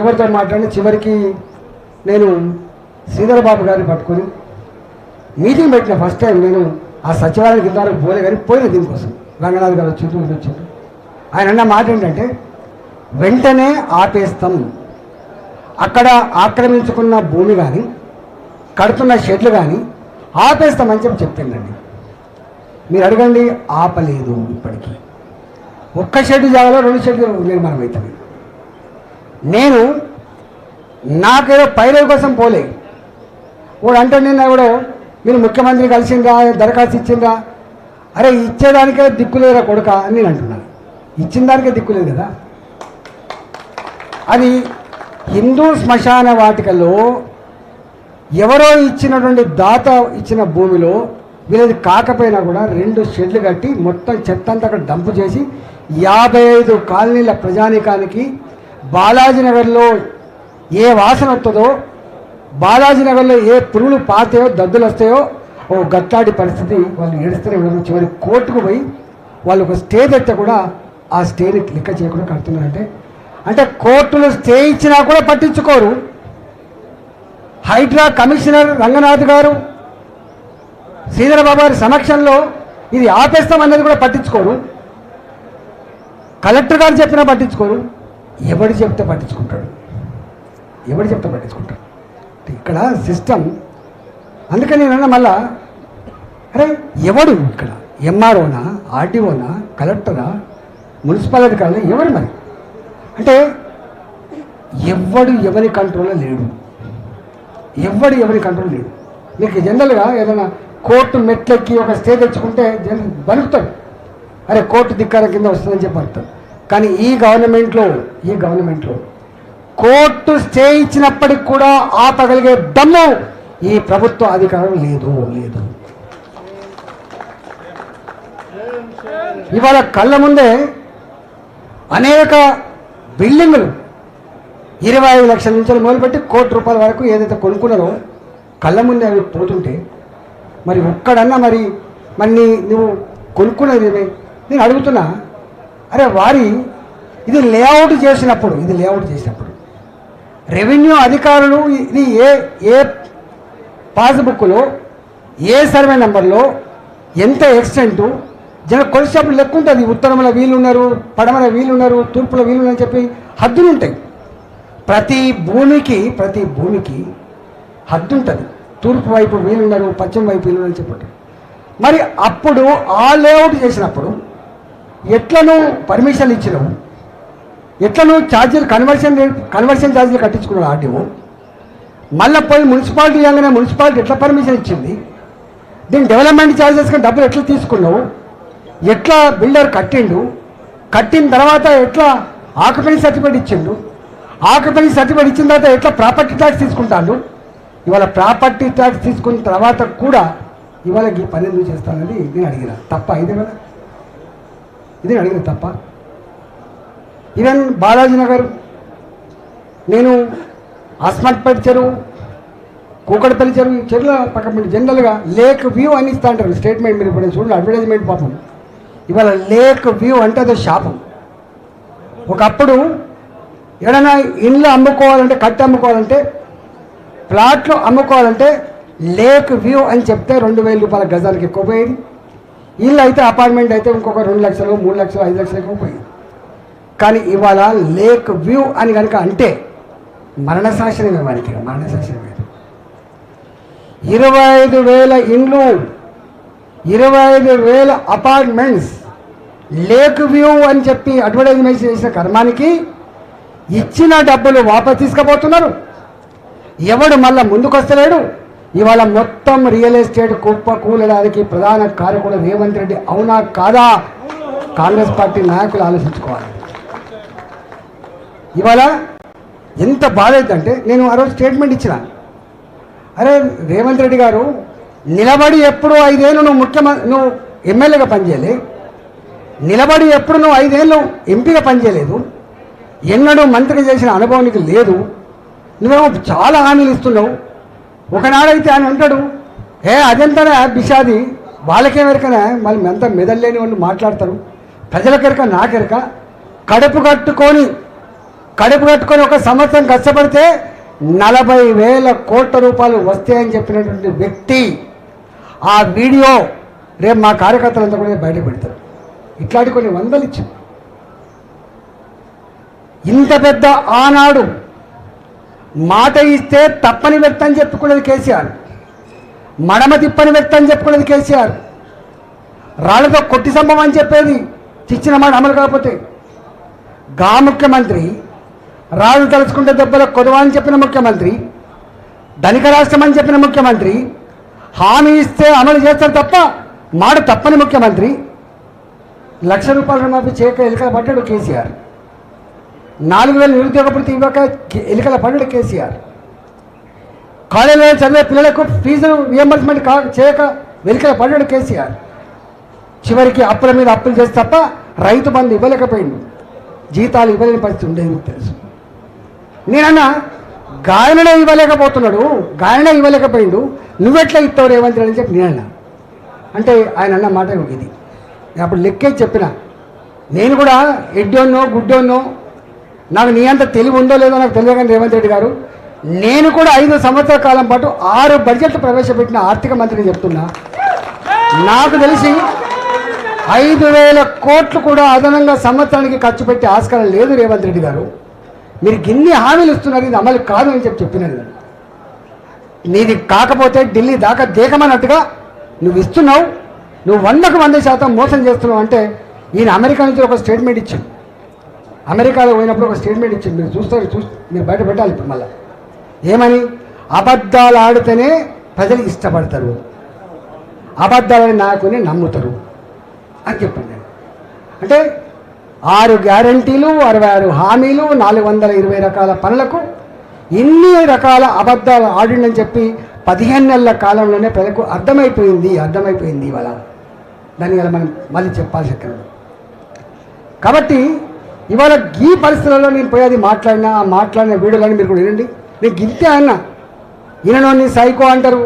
ఎవరితో మాట్లాడి చివరికి నేను శ్రీధర్ బాబు గారిని పట్టుకొని మీటింగ్ పెట్టిన ఫస్ట్ టైం. నేను ఆ సచివాలయానికి ఇంతవరకు పోలే కానీ పోయిన దీనికోసం రంగనాథ్ గారు వచ్చిండు. ఆయన అన్న మాట ఏంటంటే వెంటనే ఆపేస్తాం, అక్కడ ఆక్రమించుకున్న భూమి కానీ కడుతున్న షెడ్లు కానీ ఆపేస్తామని చెప్పిందండి. మీరు అడగండి, ఆపలేదు. ఇప్పటికీ ఒక్క షెడ్ జాగాలో 2 షెడ్లు నిర్మాణం అవుతుంది. నేను నాకేదో పైరవి కోసం పోలే. వాడు అంటే నిన్న ఎవడో మీరు ముఖ్యమంత్రి కలిసిందా, దరఖాస్తు ఇచ్చిందా, అరే ఇచ్చేదానికే దిక్కులేరా కొడుక అని నేను అంటున్నాను. ఇచ్చిన దానికే దిక్కులేదు కదా. అది హిందూ శ్మశాన వాటికలో ఎవరో ఇచ్చినటువంటి దాత ఇచ్చిన భూమిలో వీళ్ళది కాకపోయినా కూడా 2 షెడ్లు కట్టి మొత్తం చెత్త అంతా అక్కడ డంపు చేసి 55 కాలనీల ప్రజానీకానికి బాలాజీనగర్లో ఏ వాసన వస్తుందో, బాలాజీనగర్లో ఏ పురుగులు పాతాయో దద్దులు వస్తాయో ఓ గట్లాడి పరిస్థితి. వాళ్ళు ఏడుస్తూనే ఉన్నారు. చివరి కోర్టుకు పోయి వాళ్ళు ఒక స్టే తెస్తే కూడా ఆ స్టేని లెక్క చేయకుండా కడుతున్నారంటే అంటే కోర్టులు స్టే ఇచ్చినా కూడా పట్టించుకోరు. హైడ్రా కమిషనర్ రంగనాథ్ గారు శ్రీధర్ బాబు గారి సమక్షంలో ఇది ఆపేస్తామన్నది కూడా పట్టించుకోరు. కలెక్టర్ గారు చెప్పినా పట్టించుకోరు. ఎవడు చెప్తే పట్టించుకుంటాడు? ఇక్కడ సిస్టమ్. అందుకని నేనన్నా మళ్ళా, అరే ఎవడు ఇక్కడ ఎంఆర్ఓనా, ఆర్డీఓనా, కలెక్టరా, మున్సిపాలిటీ కాదు ఎవరు మరి అంటే ఎవరి కంట్రోల్లో లేడు. ఎవరి కంట్రోల్ లేడు. మీకు జనరల్గా ఏదైనా కోర్టు మెట్లెక్కి ఒక స్టే తెచ్చుకుంటే బలుకుతాడు, అరే కోర్టు ధిక్కార కింద వస్తుందని చెప్పి అర్థం. కానీ ఈ గవర్నమెంట్లో కోర్టు స్టే ఇచ్చినప్పటికి కూడా ఆపగలిగే దమ్ము ఈ ప్రభుత్వ అధికారం లేదు. ఇవాళ కళ్ళ ముందే అనేక బిల్డింగులు 25 లక్షల నుంచి మొదలుపెట్టి ₹1 కోటి వరకు ఏదైతే కొనుక్కున్నారో కళ్ళ ముందే అవి పోతుంటే మరి ఒక్కడన్నా మరి నువ్వు కొనుక్కున్నది నేను అడుగుతున్నా, అరే ఇది లేఅవుట్ చేసినప్పుడు రెవెన్యూ అధికారులు ఇది ఏ పాస్బుక్లో ఏ సర్వే నెంబర్లో ఎంత ఎక్స్టెంటు కొలిసేటప్పుడు లెక్క ఉంటుంది. ఉత్తరంలో వీళ్ళు ఉన్నారు, పడమర వీళ్ళు ఉన్నారు, తూర్పులో వీళ్ళు ఉన్నారని చెప్పి హద్దులు ఉంటాయి. ప్రతి భూమికి హద్దు ఉంటుంది. తూర్పు వైపు వీళ్ళున్నారు, పశ్చిమ వైపు వీళ్ళు చెప్పండి. మరి అప్పుడు ఆ లేఅవుట్ చేసినప్పుడు ఎట్లా నువ్వు పర్మిషన్ ఇచ్చినావు, ఎట్లా నువ్వు ఛార్జీలు కన్వర్షన్ ఛార్జీలు కట్టించుకున్నావు ఆర్డీఓ, మళ్ళీ పోయి మున్సిపాలిటీ ఇవ్వగానే మున్సిపాలిటీ ఎట్లా పర్మిషన్ ఇచ్చింది, దీని డెవలప్మెంట్ ఛార్జెస్కి డబ్బులు ఎట్లా తీసుకున్నావు, ఎట్లా బిల్డర్ కట్టిన తర్వాత ఎట్లా ఆక్యుపెన్సీ సర్టిఫికేట్ ఇచ్చిండు, ఆక్యుపెన్సీ సర్టిఫికేట్ ఇచ్చిన తర్వాత ఎట్లా ప్రాపర్టీ ట్యాక్స్ తీసుకుంటాడు. ఇవాళ ప్రాపర్టీ ట్యాక్స్ తీసుకున్న తర్వాత కూడా ఇవాళ ఈ పని ఎందుకు చేస్తానని నేను అడిగిన తప్ప ఇదే కదా, ఇది అడిగిన తప్ప. ఈవెన్ బాలాజీనగర్ నేను అస్మత్పేట చెరువు, కూకట్పల్లి చెరువు, చెరువుల పక్కన జనరల్గా లేక్ వ్యూ అని ఇస్తా అంటారు స్టేట్మెంట్. మీరు ఇప్పుడు చూడండి అడ్వర్టైజ్మెంట్ పాపం. ఇవాళ లేక్ వ్యూ అంటే అదో శాపం. ఒకప్పుడు ఏదైనా ఇండ్లు అమ్ముకోవాలంటే అమ్ముకోవాలంటే ప్లాట్లు అమ్ముకోవాలంటే లేక్ వ్యూ అని చెప్తే ₹2,000 గజానికి ఎక్కువ పోయేది. ఇల్లు అయితే అపార్ట్మెంట్ అయితే ఇంకొక 2 లక్షలు 3 లక్షలు 5 లక్షలు ఎక్కువ పోయేది. కానీ ఇవాళ లేక్ వ్యూ అని కనుక అంటే మరణశాసనమే. వారికి మరణశాసనమే. 25,000 ఇండ్లు, 25,000 అపార్ట్మెంట్స్ లేక్ వ్యూ అని చెప్పి అడ్వర్టైజ్మెంట్ చేసిన కర్మానికి ఇచ్చిన డబ్బులు వాపస్ తీసుకుపోతున్నారు. ఎవడు మళ్ళీ ముందుకు వస్తలేడు. ఇవాళ మొత్తం రియల్ ఎస్టేట్ కూలడానికి ప్రధాన కారకుడు రేవంత్ రెడ్డి. అవునా కాదా? కాంగ్రెస్ పార్టీ నాయకులు ఆలోచించుకోవాలి. ఇవాళ ఎంత బాధ అవుతుందంటే నేను ఆ రోజు స్టేట్మెంట్ ఇచ్చిన, అరే రేవంత్ రెడ్డి గారు నిలబడి ఎప్పుడు 5 ఏళ్ళు నువ్వు ఎమ్మెల్యేగా పనిచేయలే, నిలబడి ఎప్పుడు నువ్వు 5 ఏళ్ళు ఎంపీగా పనిచేయలేదు, ఎన్నడూ మంత్రిగా చేసిన అనుభవం నీకు లేదు, నువ్వేమో చాలా హామీలు ఇస్తున్నావు. ఒకనాడైతే ఆయన అంటాడు, అదెంతనే బిషాది, వాళ్ళకేమెరకనే, మళ్ళీ ఎంత మెదల్లేని వాళ్ళు మాట్లాడతారు, ప్రజలకెరక నాకెరక, కడుపు కడుపు కట్టుకొని ఒక సంవత్సరం కష్టపడితే 40,000 కోట్ల రూపాయలు వస్తాయని చెప్పినటువంటి వ్యక్తి ఆ వీడియో రేపు మా కార్యకర్తలంతా కూడా బయట పెడతారు. ఇట్లాంటి కొన్ని వందలు ఇచ్చాం. ఇంత పెద్ద ఆనాడు మాట ఇస్తే తప్పని వ్యక్తి అని చెప్పుకునేది కేసీఆర్, మడమ తిప్పని వ్యక్తి అని చెప్పుకునేది కేసీఆర్, రాళ్ళతో కొట్టి సంభవం అని చెప్పేది చిచ్చిన మాట అమలు కాకపోతే. గా ముఖ్యమంత్రి రాళ్ళు తలుచుకుంటే దెబ్బల కొదవా అని చెప్పిన ముఖ్యమంత్రి, ధనిక రాష్ట్రం అని చెప్పిన ముఖ్యమంత్రి, హామీ ఇస్తే అమలు చేస్తారు తప్ప మాట తప్పని ముఖ్యమంత్రి, 1,00,000 రూపాయల రుణమాఫీ చేయక ఎలుకల పడ్డాడు కేసీఆర్, 4,000 నిరుద్యోగ భృతి ఇవ్వక ఎలుకల పడ్డాడు కేసీఆర్, కాలేజీలో చదివే పిల్లలకు ఫీజులు రియంబర్స్మెంట్ చేయక వెలుకల పడ్డాడు కేసీఆర్, చివరికి అప్పుల మీద అప్పులు చేసి తప్ప రైతు బంధు ఇవ్వలేకపోయింది, జీతాలు ఇవ్వలేని పరిస్థితి ఉండేది మీకు తెలుసు. నేనన్నా గాయననే ఇవ్వలేకపోతున్నాడు, గాయన ఇవ్వలేకపోయిండు, నువ్వెట్లా ఇస్తావు రేవంత్ రెడ్డి అని చెప్పి నేనన్నా. అంటే ఆయన అన్న మాట ఇది. నేను అప్పుడు లెక్కేసి చెప్పిన, నేను కూడా ఎడ్డోన్నో గుడ్డోన్నో, నాకు నీ అంత తెలివి ఉందో లేదో నాకు తెలియదు, కానీ రేవంత్ రెడ్డి గారు నేను కూడా 5 సంవత్సరాల కాలం పాటు 6 బడ్జెట్లు ప్రవేశపెట్టిన ఆర్థిక మంత్రిని చెప్తున్నా. నాకు తెలిసి 5,000 కోట్లు కూడా అదనంగా సంవత్సరానికి ఖర్చు పెట్టే ఆస్కారం లేదు రేవంత్ రెడ్డి గారు. మీరు గిన్ని హామీలు ఇస్తున్నారు, ఇది అమలు కాదు అని చెప్పినాను. నీది కాకపోతే ఢిల్లీ దాకా దేకమన్నట్టుగా నువ్వు ఇస్తున్నావు, నువ్వు 100% మోసం చేస్తున్నావు అంటే ఈయన అమెరికా నుంచి ఒక స్టేట్మెంట్ ఇచ్చింది. అమెరికాలో పోయినప్పుడు ఒక స్టేట్మెంట్ ఇచ్చింది, మీరు చూస్తారు, మీరు బయట పెట్టాలి ఇప్పుడు మళ్ళీ. ఏమని? అబద్ధాలు ఆడితేనే ప్రజలు ఇష్టపడతారు, అబద్ధాలని నాకుని నమ్ముతారు అని చెప్పింది. అంటే 6 గ్యారంటీలు, 66 హామీలు, 420 రకాల పనులకు ఇన్ని రకాల అబద్ధాలు ఆడిందని చెప్పి 15 నెలల కాలంలోనే ప్రజలకు అర్థమైపోయింది ఇవాళ. దాన్ని ఇలా మనం మళ్ళీ చెప్పాల్సి ఎక్కడ. కాబట్టి ఇవాళ ఈ పరిస్థితులలో నేను పోయేది మాట్లాడిన వీడియోలని మీరు కూడా వినండి. నేను గింతే అన్నా, ఈయనని సైకో అంటారు,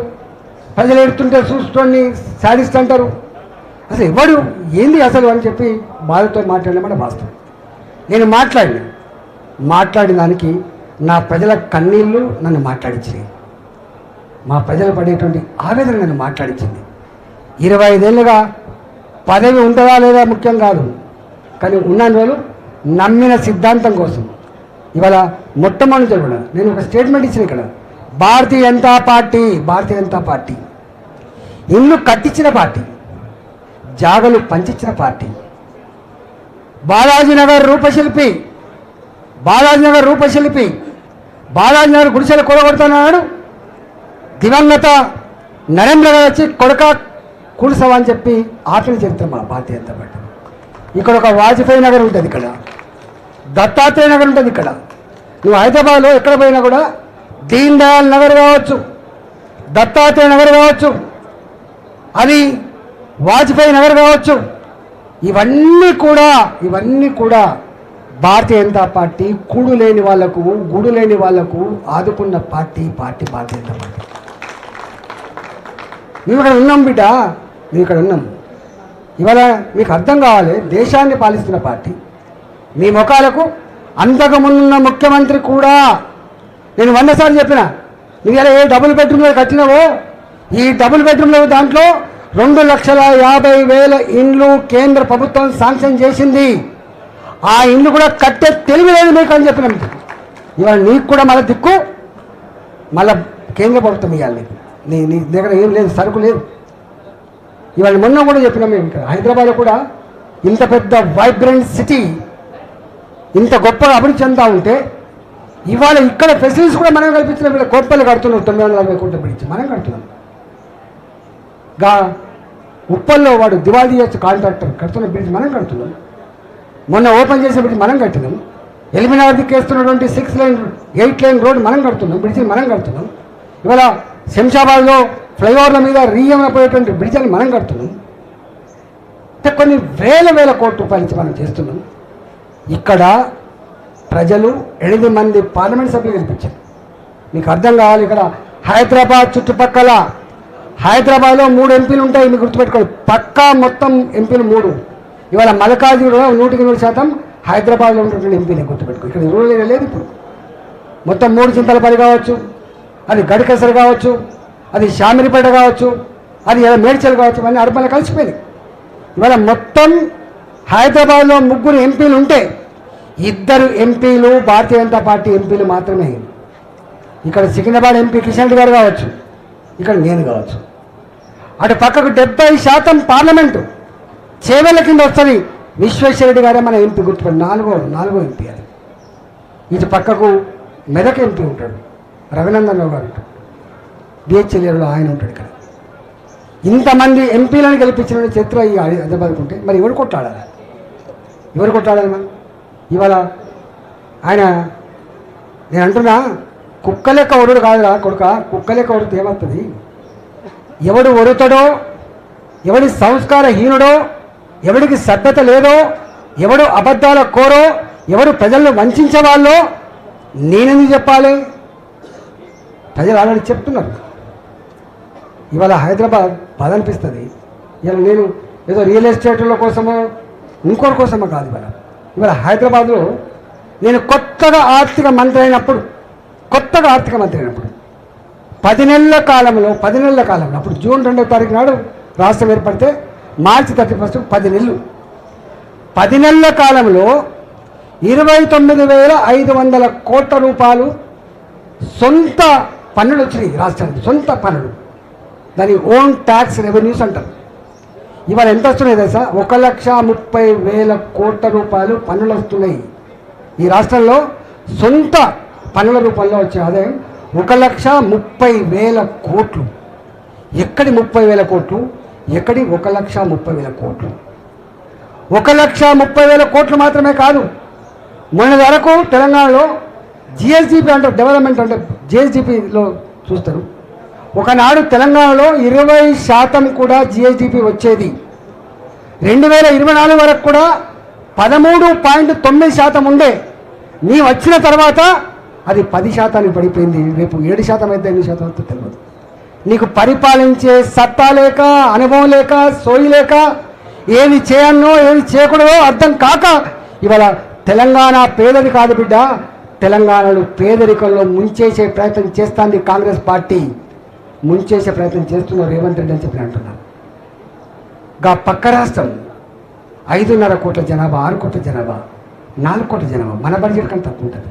ప్రజలు ఎడుతుంటే చూస్తోని సాడిస్ట్ అంటారు, అసలు ఎవడు ఏంది అసలు అని చెప్పి బాధతో మాట్లాడినమాట వాస్తవం. నేను మాట్లాడిన దానికి నా ప్రజల కన్నీళ్ళు నన్ను మాట్లాడించింది, మా ప్రజలు పడేటువంటి ఆవేదన నన్ను మాట్లాడించింది. 25 ఏళ్ళుగా పదవి ఉంటుందా లేదా ముఖ్యం కాదు, కానీ ఉన్న రోజులు నమ్మిన సిద్ధాంతం కోసం ఇవాళ మొట్టమొదటి కూడా నేను ఒక స్టేట్మెంట్ ఇచ్చిన ఇక్కడ. భారతీయ జనతా పార్టీ ఇల్లు కట్టించిన పార్టీ, జాగలు పంచిచ్చిన పార్టీ, బాలాజీనగర్ రూపశిల్పి, బాలాజీనగర్ గుడిసెలు కూడగొడుతున్నాడు. దివంగత నరేంద్ర గారు వచ్చి కొడక కూడుసవా అని చెప్పి ఆపిన చరిత్ర మా భారతీయ జనతా పార్టీ. ఇక్కడ ఒక వాజ్పేయి నగర్ ఉంటుంది, ఇక్కడ దత్తాత్రేయ నగర్ ఉంటుంది. ఇక్కడ నువ్వు హైదరాబాద్లో ఎక్కడ పోయినా కూడా దీన్ దయాళ్ నగర్ కావచ్చు, దత్తాత్రేయ నగర్ కావచ్చు, అది వాజ్పేయి నగర్ కావచ్చు, ఇవన్నీ కూడా భారతీయ జనతా పార్టీ కూడు లేని వాళ్లకు, గుడు లేని వాళ్లకు ఆదుకున్న పార్టీ భారతీయ జనతా పార్టీ. మేము ఇక్కడ ఉన్నాం బిడ్డ, మేము ఇక్కడ ఉన్నాం. ఇవాళ మీకు అర్థం కావాలి, దేశాన్ని పాలిస్తున్న పార్టీ. మీ ముఖాలకు అంతకుముందున్న ముఖ్యమంత్రి కూడా నేను 100 సార్లు చెప్పిన, నువ్వు ఇలా ఏ డబుల్ బెడ్రూమ్లో కట్టినావో, ఈ డబుల్ బెడ్రూమ్లో దాంట్లో 2,50,000 ఇండ్లు కేంద్ర ప్రభుత్వం శాంక్షన్ చేసింది. ఆ ఇండ్లు కూడా కట్టే తెలివి లేదు మీకు అని చెప్పినాం. ఇవాళ నీకు కూడా మళ్ళీ దిక్కు, మళ్ళీ కేంద్ర ప్రభుత్వం ఇవ్వాలి. నీ దగ్గర ఏం లేదు, సరుకు లేదు. ఇవాళ మొన్న కూడా చెప్పినాం మేము, ఇక్కడ హైదరాబాద్లో కూడా ఇంత పెద్ద వైబ్రెంట్ సిటీ, ఇంత గొప్పగా అభివృద్ధి చెందుతూ ఉంటే ఇవాళ ఇక్కడ ఫెసిలిటీస్ కూడా మనం కల్పించినాం. ఇక్కడ కోప్పలు కడుతున్నాం, 940 కోట్ల పిలిచి మనం కడుతున్నాం. ఉప్పల్లో వాడు దివాళీ చేసి కాంట్రాక్టర్ కడుతున్న బ్రిడ్జ్ మనం కడుతున్నాం. మొన్న ఓపెన్ చేసిన బ్రిడ్జ్ మనం కట్టినాం. ఎలిమినార్దికి వేస్తున్నటువంటి 6 లైన్ 8 లైన్ రోడ్ మనం కడుతున్నాం, బ్రిడ్జిని మనం కడుతున్నాం. ఇవాళ శంషాబాద్లో ఫ్లైఓవర్ల మీద రీయమైపోయేటువంటి బ్రిడ్జిని మనం కడుతున్నాం. అంటే కొన్ని వేల కోట్ల రూపాయల నుంచి మనం చేస్తున్నాం. ఇక్కడ ప్రజలు 8 మంది పార్లమెంట్ సభ్యులు గెలిపించారు. మీకు అర్థం కావాలి, ఇక్కడ హైదరాబాద్ చుట్టుపక్కల హైదరాబాద్లో 3 ఎంపీలు ఉంటాయి, మీకు గుర్తుపెట్టుకోవాలి. పక్కా మొత్తం ఎంపీలు 3. ఇవాళ మల్కాజ్గిరిలో 100% హైదరాబాద్లో ఉన్నటువంటి ఎంపీని గుర్తుపెట్టుకో. ఇక్కడ రూరల్ ఏరియా లేదు ఇప్పుడు. మొత్తం 3 చింతలపల్లి కావచ్చు, అది గడికెసరు కావచ్చు, అది శామిరిపేట కావచ్చు, అది మేడ్చల్ కావచ్చు, ఇవన్నీ అర్బన్లో కలిసిపోయింది. ఇవాళ మొత్తం హైదరాబాద్లో 3 ఎంపీలు ఉంటే 2 ఎంపీలు భారతీయ జనతా పార్టీ ఎంపీలు మాత్రమే. ఇక్కడ సికింద్రాబాద్ ఎంపీ కిషన్ రెడ్డి గారు కావచ్చు, ఇక్కడ నేను కావచ్చు. అటు పక్కకు 70% పార్లమెంటు చేవెళ్ళ కింద వస్తుంది. విశ్వేశ్వరరెడ్డి గారే మన ఎంపీ గుర్తుపడి నాలుగో ఎంపీ అది. ఇటు పక్కకు మెదక్ ఎంపీ ఉంటాడు, రఘునందన్ రావు గారు ఉంటాడు, బిహెచ్ఎల్ఏలో ఆయన ఉంటాడు. ఇక్కడ ఇంతమంది ఎంపీలను గెలిపించిన చరిత్ర ఈ హైదరాబాద్కు ఉంటే మరి ఎవరు కొట్లాడాలి? మనం ఇవాళ ఆయన నేను అంటున్నా, కుక్క లెక్క ఒరుడు కాదురా కొడుక, కుక్క లెక్క ఒడితే ఏమవుతుంది? ఎవడు ఒరుతాడో, ఎవడి సంస్కారహీనుడో, ఎవడికి సభ్యత లేదో, ఎవడు అబద్ధాల కోరో, ఎవడు ప్రజలను వంచే వాళ్ళో నేనెందుకు చెప్పాలి? ప్రజలు ఆల్రెడీ చెప్తున్నారు. ఇవాళ హైదరాబాద్ బాధ అనిపిస్తుంది. ఇవాళ నేను ఏదో రియల్ ఎస్టేట్ల కోసమో ఇంకోటి కోసమో కాదు. ఇవాళ హైదరాబాద్లో నేను కొత్తగా ఆర్థిక మంత్రి అయినప్పుడు 10 నెలల కాలంలో అప్పుడు జూన్ 2వ తారీఖు నాడు రాష్ట్రం ఏర్పడితే మార్చి 31 10 నెలలు. 10 నెలల కాలంలో 29,500 కోట్ల రూపాయలు సొంత పన్నులు వచ్చినాయి రాష్ట్రానికి. సొంత పన్నులు, దాని ఓన్ ట్యాక్స్ రెవెన్యూస్ అంటారు. ఇవాళ ఎంత వస్తున్నాయి తెలుసా? 1,30,000 కోట్ల రూపాయలు పన్నులు వస్తున్నాయి ఈ రాష్ట్రంలో. సొంత పన్నుల రూపంలో వచ్చే ఆదాయం 1,30,000 కోట్లు. ఎక్కడి 30,000 కోట్లు? ఎక్కడి 1,30,000 కోట్లు? 1,30,000 కోట్లు మాత్రమే కాదు. మొన్న వరకు తెలంగాణలో జిఎస్డిపి అంటే డెవలప్మెంట్ అంటే జిఎస్డిపిలో చూస్తారు. ఒకనాడు తెలంగాణలో 20% కూడా జిఎస్డిపి వచ్చేది. 2024 వరకు కూడా 13.9% ఉండే. నీ వచ్చిన తర్వాత అది 10% పడిపోయింది. రేపు 7% అయితే 8% అయితే తెలియదు. నీకు పరిపాలించే సత్తా లేక, అనుభవం లేక, సోయి లేక, ఏది చేయన్నో ఏది చేయకూడదో అర్థం కాక ఇవాళ తెలంగాణ పేదది కాదు బిడ్డ, తెలంగాణలో పేదరికంలో ముంచేసే ప్రయత్నం చేస్తుంది కాంగ్రెస్ పార్టీ. ముంచేసే ప్రయత్నం చేస్తున్నారు రేవంత్ రెడ్డి అని చెప్పి అంటున్నారు. పక్క రాష్ట్రం 5.5 కోట్ల జనాభా, 6 కోట్ల జనాభా, 4 కోట్ల జనాభా మన బడ్జెట్ కంటే తక్కువ ఉంటుంది.